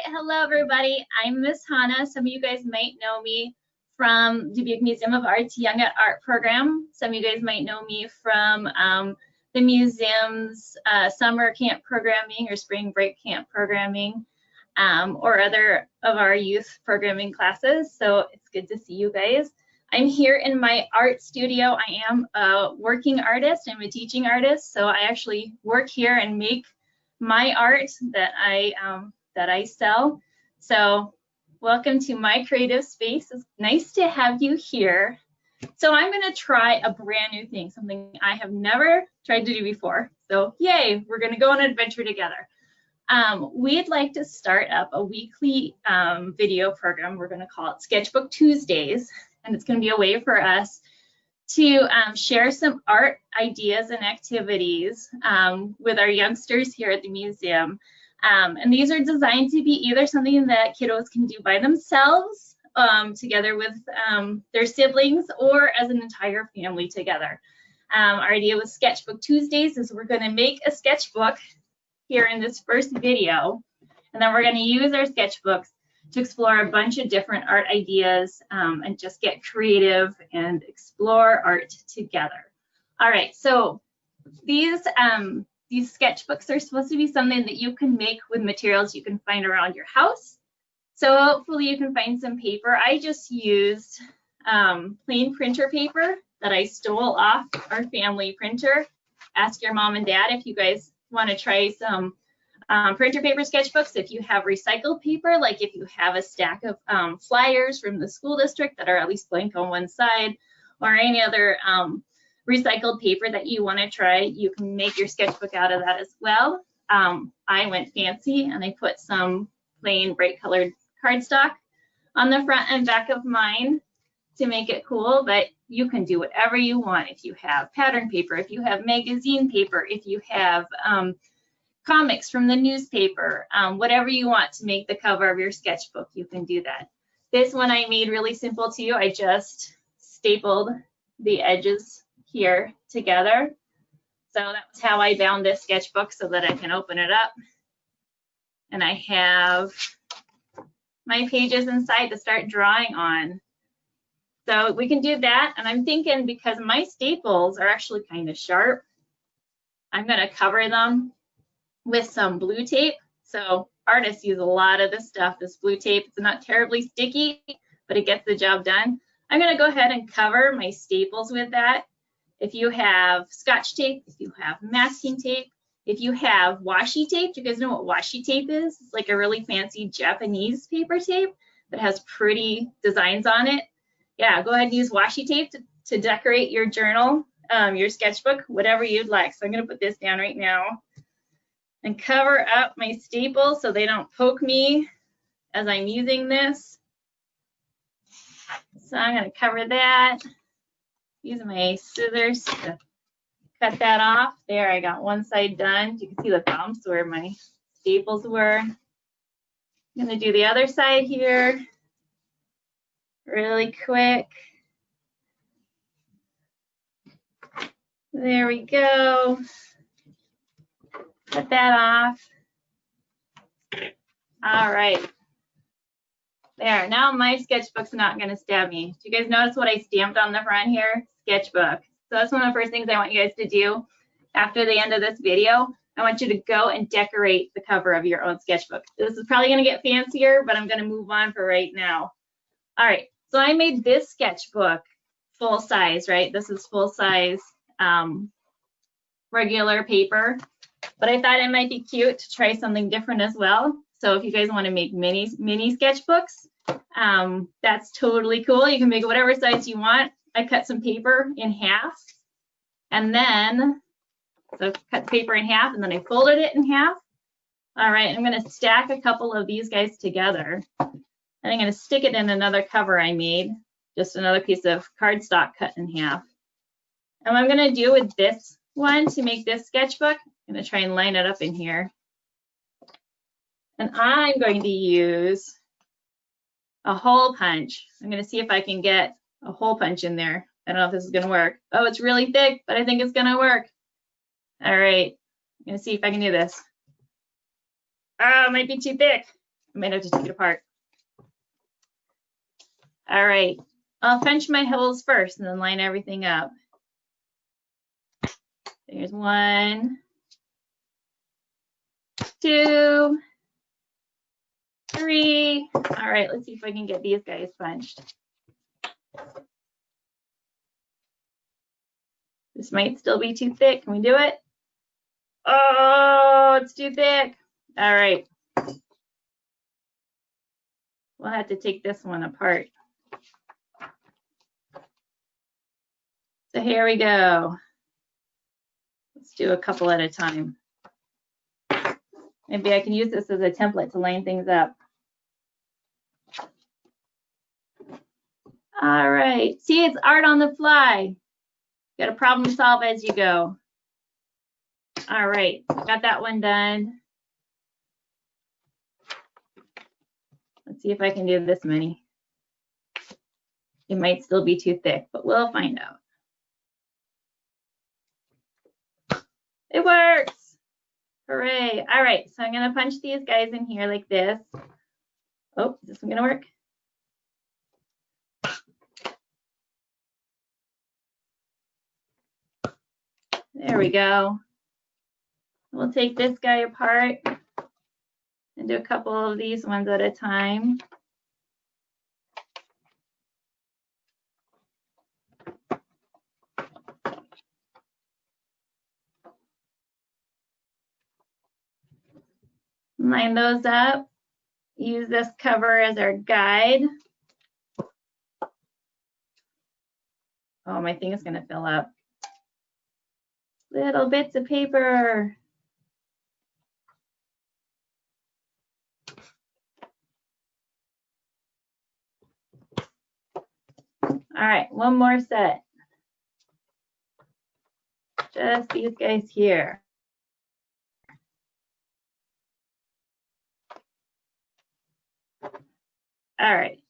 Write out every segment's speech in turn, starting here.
hello everybody. I'm Miss Hana. Some of you guys might know me from Dubuque Museum of Art's Young at Art program. Some of you guys might know me from the museum's summer camp programming or spring break camp programming, or other of our youth programming classes. So it's good to see you guys. I'm here in my art studio. I am a working artist. I'm a teaching artist. So I actually work here and make my art that I sell. So welcome to my creative space. It's nice to have you here. So I'm going to try a brand new thing, something I have never tried to do before. So yay, we're going to go on an adventure together. We'd like to start up a weekly video program. We're going to call it Sketchbook Tuesdays, and it's going to be a way for us to share some art ideas and activities with our youngsters here at the museum. And these are designed to be either something that kiddos can do by themselves, together with their siblings, or as an entire family together. Our idea with Sketchbook Tuesdays is we're going to make a sketchbook here in this first video, and then we're going to use our sketchbooks to explore a bunch of different art ideas and just get creative and explore art together. All right, so these sketchbooks are supposed to be something that you can make with materials you can find around your house. So hopefully you can find some paper. I just used plain printer paper that I stole off our family printer. Ask your mom and dad if you guys want to try some printer paper sketchbooks. If you have recycled paper, like if you have a stack of flyers from the school district that are at least blank on one side, or any other recycled paper that you want to try, you can make your sketchbook out of that as well. I went fancy and I put some plain bright colored cardstock on the front and back of mine to make it cool, but you can do whatever you want. If you have pattern paper, if you have magazine paper, if you have comics from the newspaper, whatever you want to make the cover of your sketchbook, you can do that. This one I made really simple too. I just stapled the edges here together. So that's how I bound this sketchbook, so that I can open it up. And I have my pages inside to start drawing on. So we can do that. And I'm thinking, because my staples are actually kind of sharp, I'm going to cover them with some blue tape. So artists use a lot of this stuff, this blue tape. It's not terribly sticky, but it gets the job done. I'm going to go ahead and cover my staples with that. If you have Scotch tape, if you have masking tape, if you have washi tape, do you guys know what washi tape is? It's like a really fancy Japanese paper tape that has pretty designs on it. Yeah, go ahead and use washi tape to decorate your journal, your sketchbook, whatever you'd like. So I'm going to put this down right now and cover up my staples so they don't poke me as I'm using this. So I'm going to cover that. Use my scissors to cut that off. There, I got one side done. You can see the bumps where my staples were. I'm going to do the other side here really quick. There we go. Cut that off. All right. There, now my sketchbook's not going to stab me. Do you guys notice what I stamped on the front here? Sketchbook. So that's one of the first things I want you guys to do after the end of this video. I want you to go and decorate the cover of your own sketchbook. This is probably going to get fancier, but I'm going to move on for right now. All right, so I made this sketchbook full size, right? This is full size regular paper, but I thought it might be cute to try something different as well. So if you guys want to make mini sketchbooks, that's totally cool. You can make whatever size you want. I cut some paper in half, and then, so cut paper in half, and then I folded it in half. All right, I'm going to stack a couple of these guys together, and I'm going to stick it in another cover I made, just another piece of cardstock cut in half. And what I'm going to do with this one to make this sketchbook, I'm going to try and line it up in here. And I'm going to use a hole punch. I'm going to see if I can get a hole punch in there. I don't know if this is going to work. Oh, it's really thick, but I think it's going to work. All right, I'm going to see if I can do this. Oh, it might be too thick. I might have to take it apart. All right, I'll punch my holes first and then line everything up. There's 1, 2, 3. All right, let's see if I can get these guys punched. This might still be too thick. Can we do it? Oh, it's too thick. All right. We'll have to take this one apart. So here we go. Let's do a couple at a time. Maybe I can use this as a template to line things up. All right. See, it's art on the fly. Got to problem solve as you go. All right. Got that one done. Let's see if I can do this many. It might still be too thick, but we'll find out. It works. Hooray. All right, so I'm going to punch these guys in here like this. Oh, is this one going to work? There we go. We'll take this guy apart and do a couple of these ones at a time. Line those up. Use this cover as our guide. Oh, my thing is going to fill up. Little bits of paper. All right, one more set. Just these guys here. All right.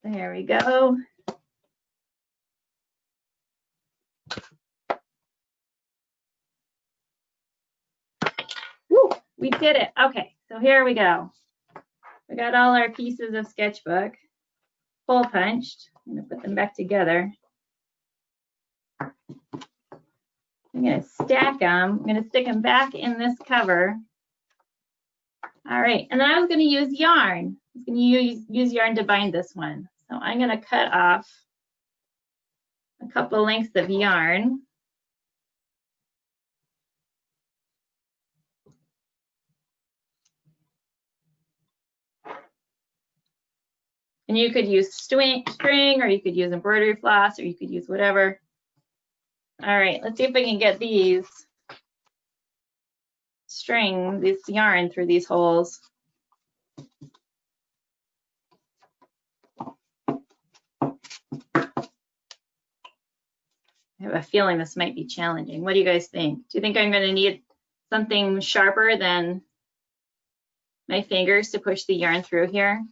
There we go. Woo, we did it. Okay, so here we go. We got all our pieces of sketchbook hole punched. I'm going to put them back together. I'm going to stack them. I'm going to stick them back in this cover. All right, and then I was going to use yarn. I was going to use yarn to bind this one. So I'm going to cut off a couple lengths of yarn. And you could use string, or you could use embroidery floss, or you could use whatever. All right, let's see if I can get these string, this yarn through these holes. I have a feeling this might be challenging. What do you guys think? Do you think I'm going to need something sharper than my fingers to push the yarn through here?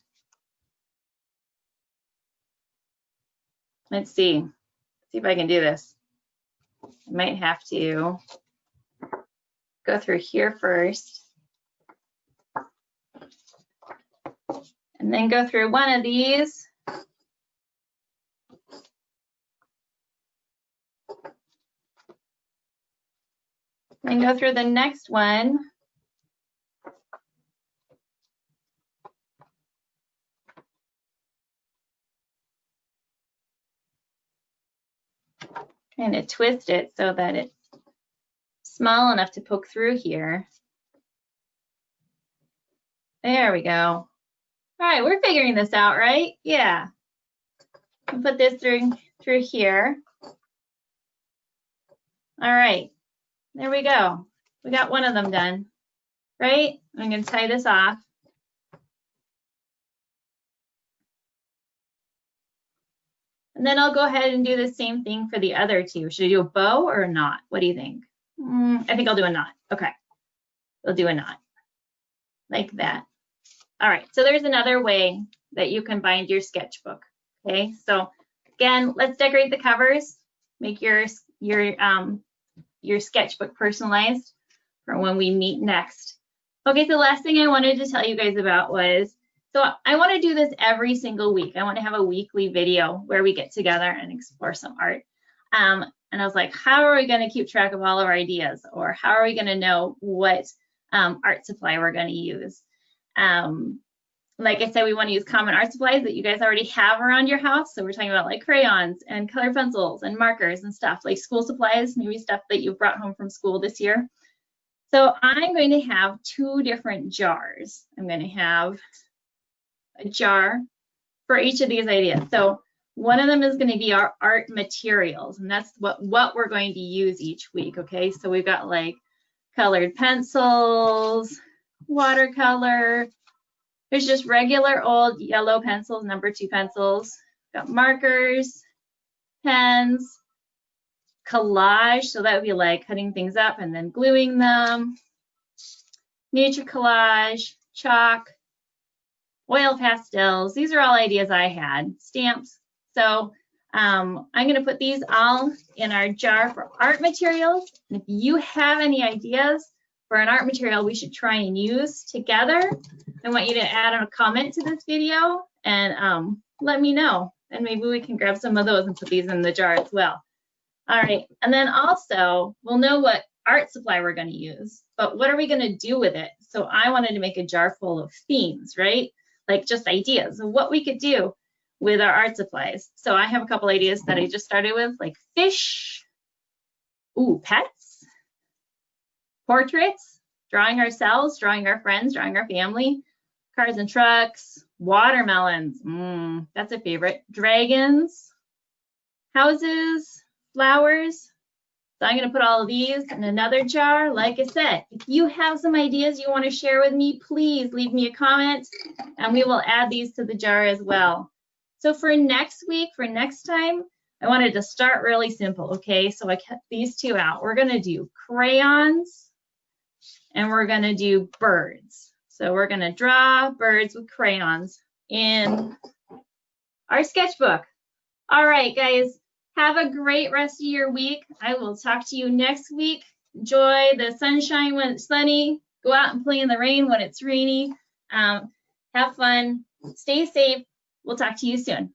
Let's see. See if I can do this. I might have to go through here first. And then go through one of these. Then go through the next one. Kind of twist it so that it's small enough to poke through here. There we go. All right, we're figuring this out, right? Yeah. I'll put this through here. All right, there we go. We got one of them done, right? I'm going to tie this off. And then I'll go ahead and do the same thing for the other two. Should I do a bow or a knot? What do you think? I think I'll do a knot. Okay, we'll do a knot like that. All right, so there's another way that you can bind your sketchbook. Okay, so again, let's decorate the covers. Make your sketchbook personalized for when we meet next. Okay, so the last thing I wanted to tell you guys about was, so I want to do this every single week. I want to have a weekly video where we get together and explore some art. And I was like, how are we going to keep track of all of our ideas? Or how are we going to know what art supply we're going to use? Like I said, we want to use common art supplies that you guys already have around your house. So we're talking about like crayons and colored pencils and markers and stuff, like school supplies, maybe stuff that you've brought home from school this year. So I'm going to have 2 different jars. I'm going to have a jar for each of these ideas. So one of them is going to be our art materials, and that's what we're going to use each week, okay? So we've got like colored pencils, watercolor, there's just regular old yellow pencils, number 2 pencils, got markers, pens, collage, so that would be like cutting things up and then gluing them, nature collage, chalk, oil pastels. These are all ideas I had, stamps. So I'm going to put these all in our jar for art materials. And if you have any ideas for an art material we should try and use together, I want you to add a comment to this video and let me know. And maybe we can grab some of those and put these in the jar as well. All right, and then also we'll know what art supply we're going to use, but what are we going to do with it? So I wanted to make a jar full of themes, right? Like just ideas of what we could do with our art supplies. So I have a couple ideas that I just started with, like fish, ooh, pets, portraits, drawing ourselves, drawing our friends, drawing our family, cars and trucks, watermelons, that's a favorite, dragons, houses, flowers. So I'm going to put all of these in another jar. Like I said, if you have some ideas you want to share with me, please leave me a comment and we will add these to the jar as well. So for next week, for next time, I wanted to start really simple, okay? So I kept these 2 out. We're going to do crayons and we're going to do birds. So we're going to draw birds with crayons in our sketchbook. All right, guys. Have a great rest of your week. I will talk to you next week. Enjoy the sunshine when it's sunny. Go out and play in the rain when it's rainy. Have fun. Stay safe. We'll talk to you soon.